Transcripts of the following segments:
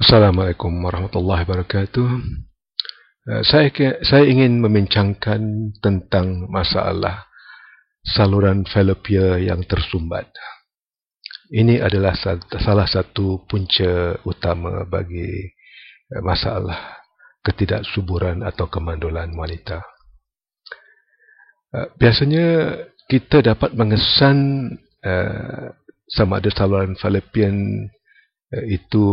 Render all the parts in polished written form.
Assalamualaikum warahmatullahi wabarakatuh. Saya ingin membincangkan tentang masalah saluran falopia yang tersumbat. Ini adalah salah satu punca utama bagi masalah ketidaksuburan atau kemandulan wanita. Biasanya kita dapat mengesan sama ada saluran fallopian itu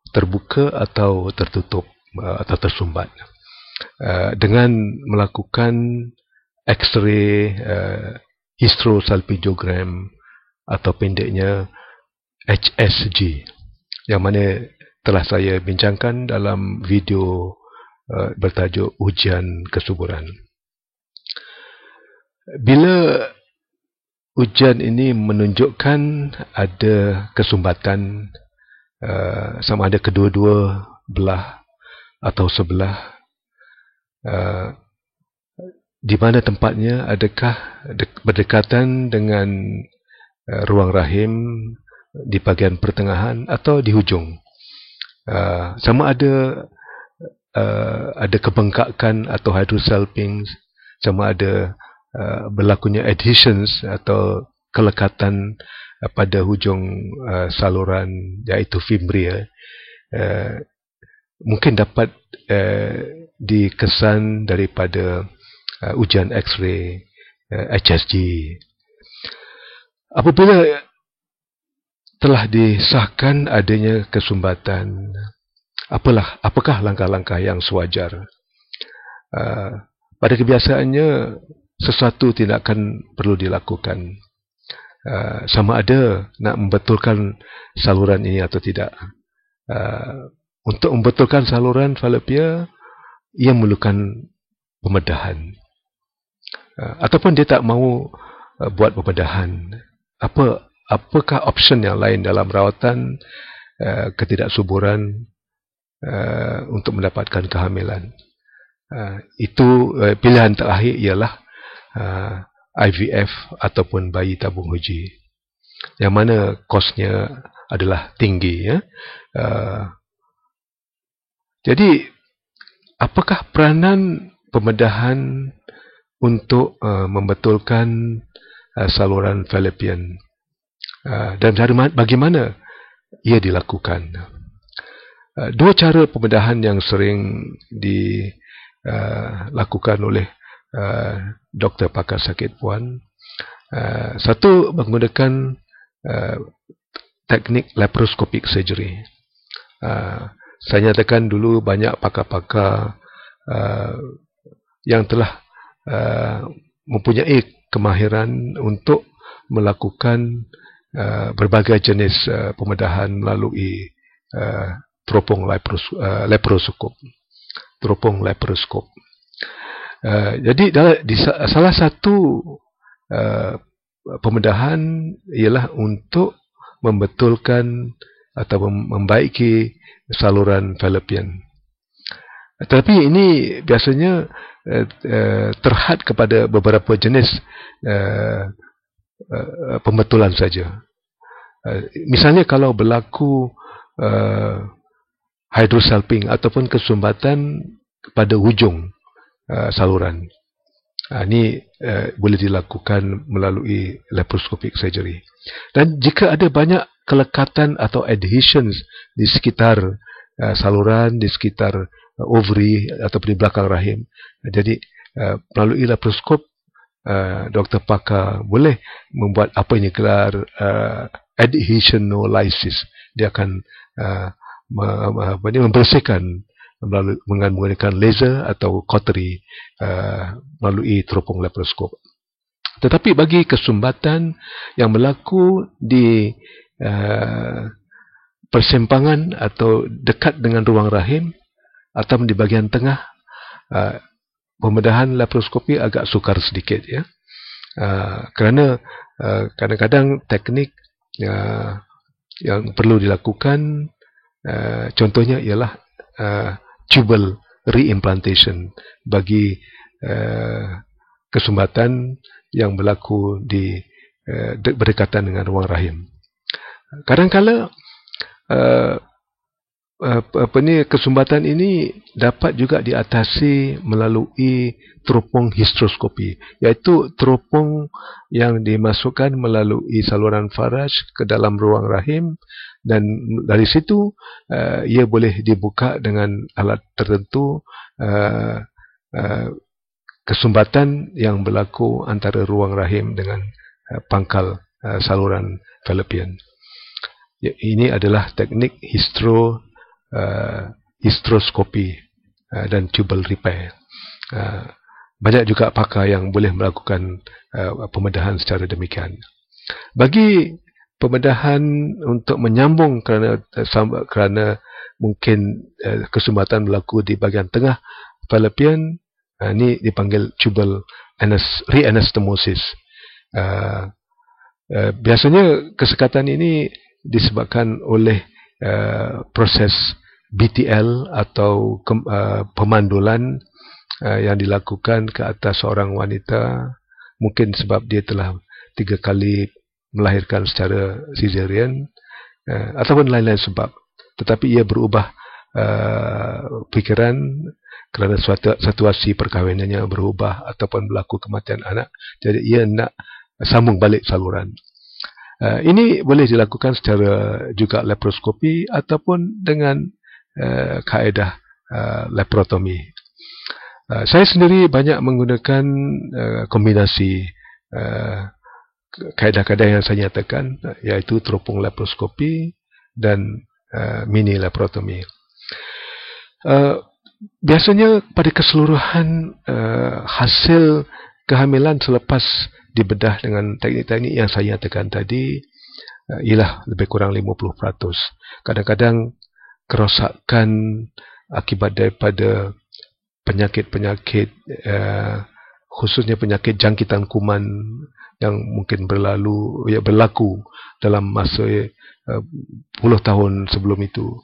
terbuka atau tertutup atau tersumbat dengan melakukan X-ray hysterosalpingogram atau pendeknya HSG, yang mana telah saya bincangkan dalam video bertajuk ujian kesuburan. Bila ujian ini menunjukkan ada kesumbatan sama ada kedua-dua belah atau sebelah, di mana tempatnya, adakah berdekatan dengan ruang rahim di bahagian pertengahan atau di hujung, sama ada kebengkakan atau hydrosalpinx, sama ada berlakunya adhesions atau kelekatan pada hujung saluran, iaitu fimbria, mungkin dapat dikesan daripada ujian X-ray HSG. Apabila telah disahkan adanya kesumbatan, apakah langkah-langkah yang sewajar? Pada kebiasaannya, sesuatu tindakan perlu dilakukan. Sama ada nak membetulkan saluran ini atau tidak. Untuk membetulkan saluran falopia, ia memerlukan pembedahan. Ataupun dia tak mahu buat pembedahan, apakah option yang lain dalam rawatan ketidaksuburan untuk mendapatkan kehamilan? Itu pilihan terakhir ialah IVF ataupun bayi tabung uji, yang mana kosnya adalah tinggi. Jadi, apakah peranan pembedahan untuk membetulkan saluran fallopian, dan bagaimana ia dilakukan? Dua cara pembedahan yang sering dilakukan oleh doktor pakar sakit puan. Satu, menggunakan teknik laparoscopic surgery. Saya nyatakan dulu banyak pakar-pakar yang telah mempunyai kemahiran untuk melakukan berbagai jenis pembedahan melalui teropong laparoskop. Jadi salah satu pembedahan ialah untuk membetulkan atau membaiki saluran fallopian. Tetapi ini biasanya terhad kepada beberapa jenis pembetulan saja. Misalnya kalau berlaku hydrosalpinx ataupun kesumbatan pada hujung saluran, ini boleh dilakukan melalui laparoscopic surgery. Dan jika ada banyak kelekatan atau adhesions di sekitar saluran, di sekitar ovary atau di belakang rahim, jadi melalui laparoskop, doktor pakar boleh membuat apa yang digelar adhesionolysis. Dia akan membersihkan menggunakan laser atau cautery melalui teropong laparoskop. Tetapi bagi kesumbatan yang berlaku di persimpangan atau dekat dengan ruang rahim atau di bahagian tengah, pembedahan laparoskopi agak sukar sedikit, ya. Kerana kadang-kadang teknik yang perlu dilakukan, contohnya ialah tubal reimplantation bagi kesumbatan yang berlaku di berdekatan dengan ruang rahim. Kadang-kala kesumbatan ini dapat juga diatasi melalui teropong hysteroscopy, iaitu teropong yang dimasukkan melalui saluran faraj ke dalam ruang rahim, dan dari situ ia boleh dibuka dengan alat tertentu kesumbatan yang berlaku antara ruang rahim dengan pangkal saluran fallopian. Ini adalah teknik hysteroscopy dan tubal repair. Banyak juga pakar yang boleh melakukan pembedahan secara demikian. Bagi pembedahan untuk menyambung kerana mungkin kesumbatan berlaku di bahagian tengah fallopian, ini dipanggil tubal reanastomosis. Biasanya kesekatan ini disebabkan oleh proses BTL atau pemandulan yang dilakukan ke atas seorang wanita, mungkin sebab dia telah 3 kali melahirkan secara caesarean, ataupun lain-lain sebab. Tetapi ia berubah fikiran kerana situasi perkahwinannya berubah ataupun berlaku kematian anak, jadi ia nak sambung balik saluran. Ini boleh dilakukan secara juga laparoskopi ataupun dengan kaedah laparotomi. Saya sendiri banyak menggunakan kombinasi kaedah-kaedah yang saya nyatakan, iaitu teropong laparoskopi dan mini laparotomi. Biasanya pada keseluruhan hasil kehamilan selepas dibedah dengan teknik-teknik yang saya nyatakan tadi ialah lebih kurang 50%. Kadang-kadang kerosakan akibat daripada penyakit-penyakit, khususnya penyakit jangkitan kuman yang mungkin berlaku dalam masa puluh tahun sebelum itu.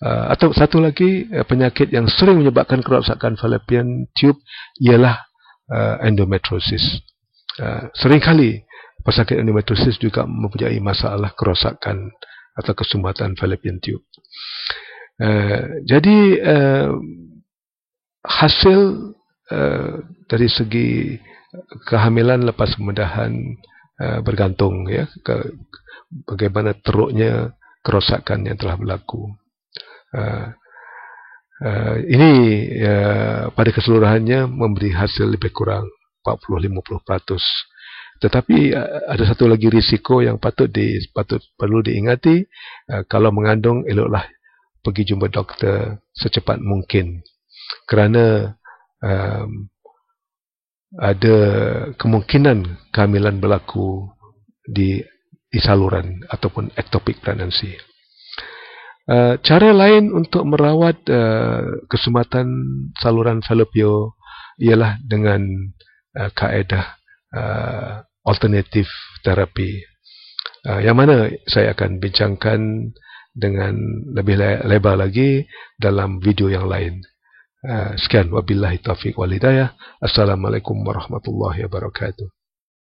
Atau satu lagi penyakit yang sering menyebabkan kerosakan fallopian tube ialah endometriosis. Seringkali pesakit endometriosis juga mempunyai masalah kerosakan atau kesumbatan fallopian tube. Jadi hasil dari segi kehamilan lepas pembedahan bergantung bagaimana teruknya kerosakan yang telah berlaku. Ini pada keseluruhannya memberi hasil lebih kurang 40-50%. Tetapi ada satu lagi risiko yang perlu diingati. Kalau mengandung, eloklah pergi jumpa doktor secepat mungkin, kerana ada kemungkinan kehamilan berlaku di saluran ataupun ectopic pregnancy. Cara lain untuk merawat kesumbatan saluran falopio ialah dengan kaedah alternatif terapi, yang mana saya akan bincangkan dengan lebih lebar lagi dalam video yang lain. Sekian, wabillahi taufiq wal hidayah. Assalamualaikum warahmatullahi wabarakatuh.